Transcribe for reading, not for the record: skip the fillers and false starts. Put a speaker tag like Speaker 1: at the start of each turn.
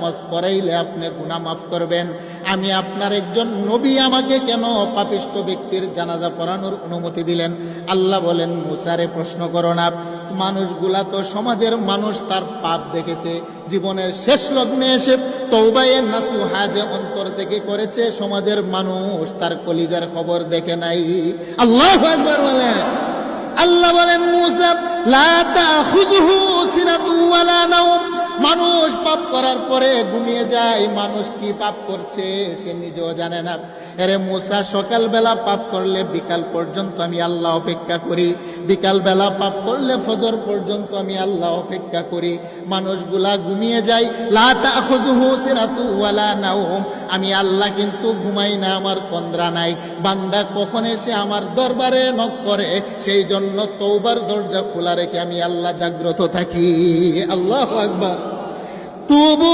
Speaker 1: নামাজ পড়াইলে আপনি গুনাহ মাফ করবেন। আমি আপনার একজন নবী, আমাকে কেন পাপিষ্ঠ ব্যক্তির জানাজা পড়ানোর অনুমতি দিলেন? আল্লাহ বলেন, মুসারে প্রশ্ন করো না। মানুষগুলা তো সমাজের মানুষ, তার পাপ দেখেছে, জীবনের শেষ লগ্নে এসে তওবায়ে নাসুহা যে অন্তর থেকে করেছে, সমাজের মানুষ তার কলিজার খবর দেখে নাই। আল্লাহু আকবার বলেন। আল্লাহ বলেন, মুসা লা তাখুযুহু সিনাতু ওয়ালা নাওম। মানুষ পাপ করার পরে ঘুমিয়ে যায়, মানুষ কি পাপ করছে সে নিজেও জানে না। আরে মুসা, সকালবেলা পাপ করলে বিকাল পর্যন্ত আমি আল্লাহ অপেক্ষা করি, বিকালবেলা পাপ করলে ফজর পর্যন্ত আমি আল্লাহ অপেক্ষা করি। মানুষগুলা ঘুমিয়ে যায়। লা তাখুযুহু সিনাতু ওয়ালা নাওম। আমি আল্লাহ কিন্তু ঘুমাই না, আমার তন্দ্রা নাই। বান্দা কখন এসে আমার দরবারে নক করে, সেই জন্য তওবার দরজা খোলা রেখে আমি আল্লাহ জাগ্রত থাকি। আল্লাহু আকবার। তুবু